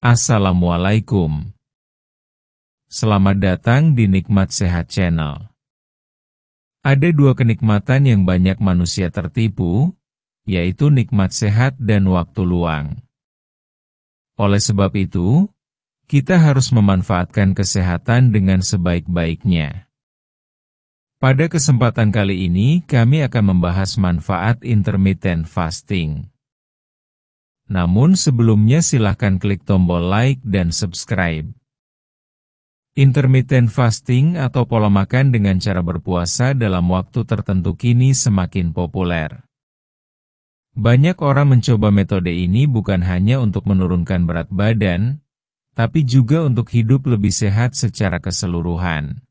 Assalamualaikum. Selamat datang di Nikmat Sehat Channel. Ada dua kenikmatan yang banyak manusia tertipu, yaitu nikmat sehat dan waktu luang. Oleh sebab itu, kita harus memanfaatkan kesehatan dengan sebaik-baiknya. Pada kesempatan kali ini, kami akan membahas manfaat intermittent fasting. Namun sebelumnya silahkan klik tombol like dan subscribe. Intermittent fasting atau pola makan dengan cara berpuasa dalam waktu tertentu kini semakin populer. Banyak orang mencoba metode ini bukan hanya untuk menurunkan berat badan, tapi juga untuk hidup lebih sehat secara keseluruhan.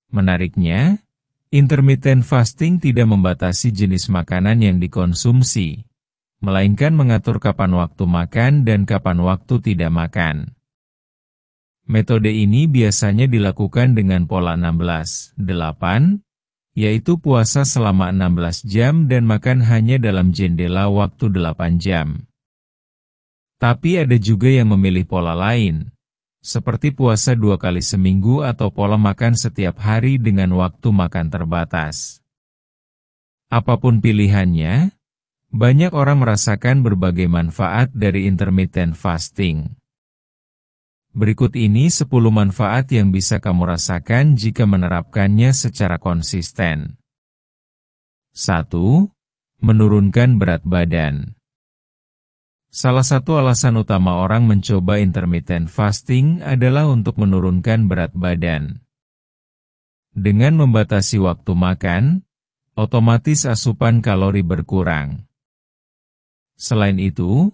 Menariknya, intermittent fasting tidak membatasi jenis makanan yang dikonsumsi, melainkan mengatur kapan waktu makan dan kapan waktu tidak makan. Metode ini biasanya dilakukan dengan pola 16-8, yaitu puasa selama 16 jam dan makan hanya dalam jendela waktu 8 jam. Tapi ada juga yang memilih pola lain, seperti puasa 2 kali seminggu atau pola makan setiap hari dengan waktu makan terbatas. Apapun pilihannya, banyak orang merasakan berbagai manfaat dari intermittent fasting. Berikut ini 10 manfaat yang bisa kamu rasakan jika menerapkannya secara konsisten. 1. Menurunkan berat badan. Salah satu alasan utama orang mencoba intermittent fasting adalah untuk menurunkan berat badan. Dengan membatasi waktu makan, otomatis asupan kalori berkurang. Selain itu,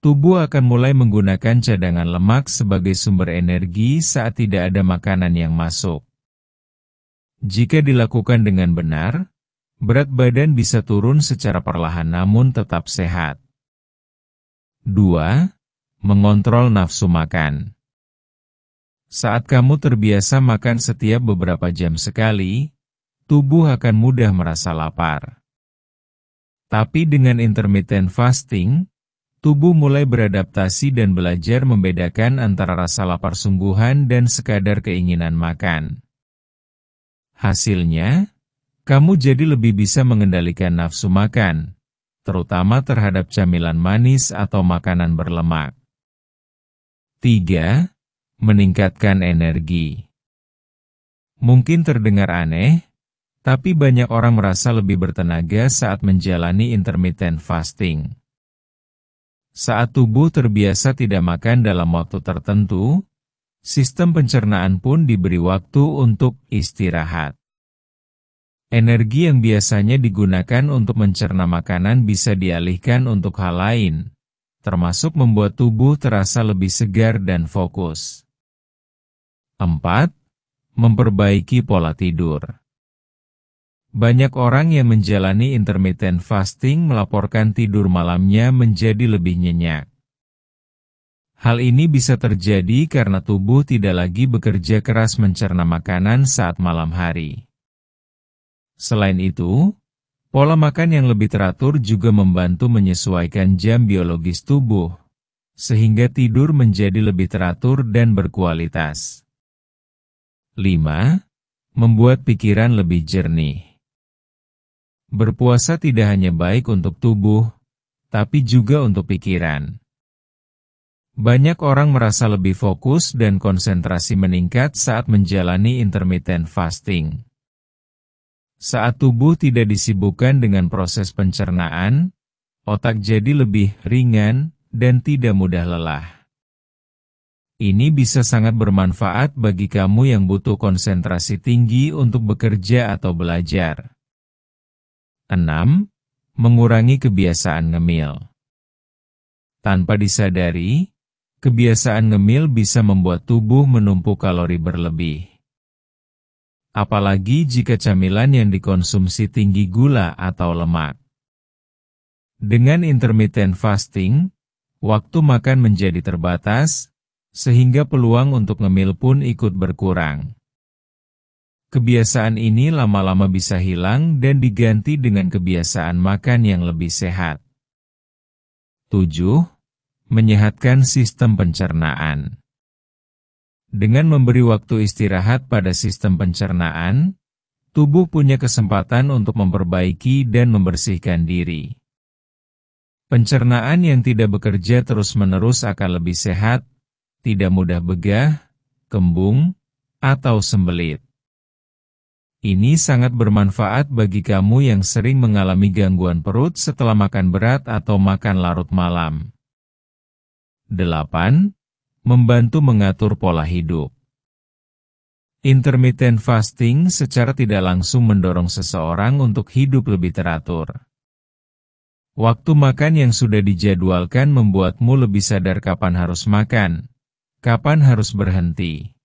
tubuh akan mulai menggunakan cadangan lemak sebagai sumber energi saat tidak ada makanan yang masuk. Jika dilakukan dengan benar, berat badan bisa turun secara perlahan namun tetap sehat. 2. Mengontrol nafsu makan. Saat kamu terbiasa makan setiap beberapa jam sekali, tubuh akan mudah merasa lapar. Tapi dengan intermittent fasting, tubuh mulai beradaptasi dan belajar membedakan antara rasa lapar sungguhan dan sekadar keinginan makan. Hasilnya, kamu jadi lebih bisa mengendalikan nafsu makan, terutama terhadap camilan manis atau makanan berlemak. 3. Meningkatkan energi. Mungkin terdengar aneh, tapi banyak orang merasa lebih bertenaga saat menjalani intermittent fasting. Saat tubuh terbiasa tidak makan dalam waktu tertentu, sistem pencernaan pun diberi waktu untuk istirahat. Energi yang biasanya digunakan untuk mencerna makanan bisa dialihkan untuk hal lain, termasuk membuat tubuh terasa lebih segar dan fokus. 4. Memperbaiki pola tidur. Banyak orang yang menjalani intermittent fasting melaporkan tidur malamnya menjadi lebih nyenyak. Hal ini bisa terjadi karena tubuh tidak lagi bekerja keras mencerna makanan saat malam hari. Selain itu, pola makan yang lebih teratur juga membantu menyesuaikan jam biologis tubuh, sehingga tidur menjadi lebih teratur dan berkualitas. 5. Membuat pikiran lebih jernih. Berpuasa tidak hanya baik untuk tubuh, tapi juga untuk pikiran. Banyak orang merasa lebih fokus dan konsentrasi meningkat saat menjalani intermittent fasting. Saat tubuh tidak disibukkan dengan proses pencernaan, otak jadi lebih ringan dan tidak mudah lelah. Ini bisa sangat bermanfaat bagi kamu yang butuh konsentrasi tinggi untuk bekerja atau belajar. 6. Mengurangi kebiasaan ngemil. Tanpa disadari, kebiasaan ngemil bisa membuat tubuh menumpuk kalori berlebih. Apalagi jika camilan yang dikonsumsi tinggi gula atau lemak. Dengan intermittent fasting, waktu makan menjadi terbatas, sehingga peluang untuk ngemil pun ikut berkurang. Kebiasaan ini lama-lama bisa hilang dan diganti dengan kebiasaan makan yang lebih sehat. 7. menyehatkan sistem pencernaan. Dengan memberi waktu istirahat pada sistem pencernaan, tubuh punya kesempatan untuk memperbaiki dan membersihkan diri. Pencernaan yang tidak bekerja terus-menerus akan lebih sehat, tidak mudah begah, kembung, atau sembelit. Ini sangat bermanfaat bagi kamu yang sering mengalami gangguan perut setelah makan berat atau makan larut malam. 8. Membantu mengatur pola hidup. Intermittent fasting secara tidak langsung mendorong seseorang untuk hidup lebih teratur. Waktu makan yang sudah dijadwalkan membuatmu lebih sadar kapan harus makan, kapan harus berhenti.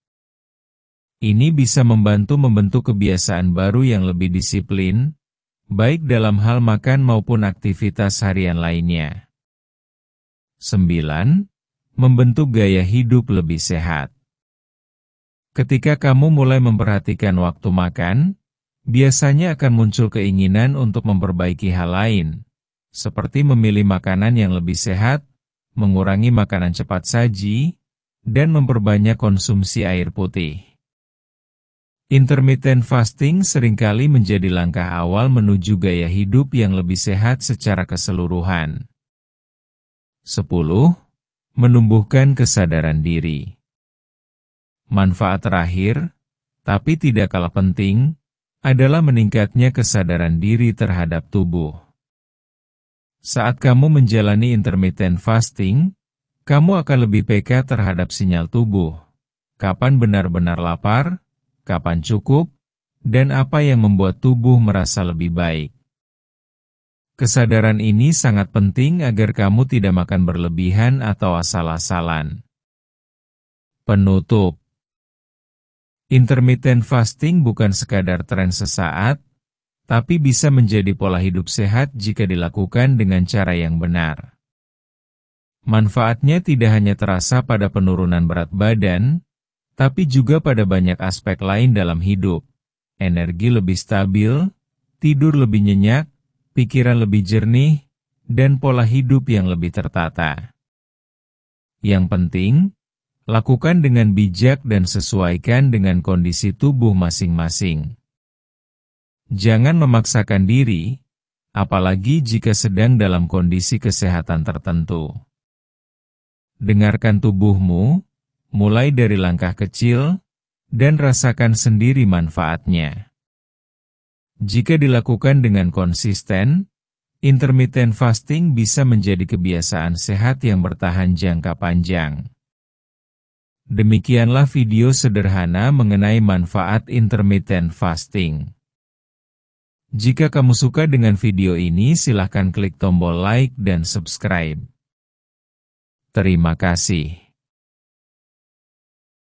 Ini bisa membantu membentuk kebiasaan baru yang lebih disiplin, baik dalam hal makan maupun aktivitas harian lainnya. 9. Membentuk gaya hidup lebih sehat. Ketika kamu mulai memperhatikan waktu makan, biasanya akan muncul keinginan untuk memperbaiki hal lain, seperti memilih makanan yang lebih sehat, mengurangi makanan cepat saji, dan memperbanyak konsumsi air putih. Intermittent fasting seringkali menjadi langkah awal menuju gaya hidup yang lebih sehat secara keseluruhan. 10. Menumbuhkan kesadaran diri. Manfaat terakhir, tapi tidak kalah penting, adalah meningkatnya kesadaran diri terhadap tubuh. Saat kamu menjalani intermittent fasting, kamu akan lebih peka terhadap sinyal tubuh, kapan benar-benar lapar, kapan cukup, dan apa yang membuat tubuh merasa lebih baik. Kesadaran ini sangat penting agar kamu tidak makan berlebihan atau asal-asalan. Penutup. Intermittent fasting bukan sekadar tren sesaat, tapi bisa menjadi pola hidup sehat jika dilakukan dengan cara yang benar. Manfaatnya tidak hanya terasa pada penurunan berat badan, tapi juga pada banyak aspek lain dalam hidup. Energi lebih stabil, tidur lebih nyenyak, pikiran lebih jernih, dan pola hidup yang lebih tertata. Yang penting, lakukan dengan bijak dan sesuaikan dengan kondisi tubuh masing-masing. Jangan memaksakan diri, apalagi jika sedang dalam kondisi kesehatan tertentu. Dengarkan tubuhmu, mulai dari langkah kecil, dan rasakan sendiri manfaatnya. Jika dilakukan dengan konsisten, intermittent fasting bisa menjadi kebiasaan sehat yang bertahan jangka panjang. Demikianlah video sederhana mengenai manfaat intermittent fasting. Jika kamu suka dengan video ini, silahkan klik tombol like dan subscribe. Terima kasih.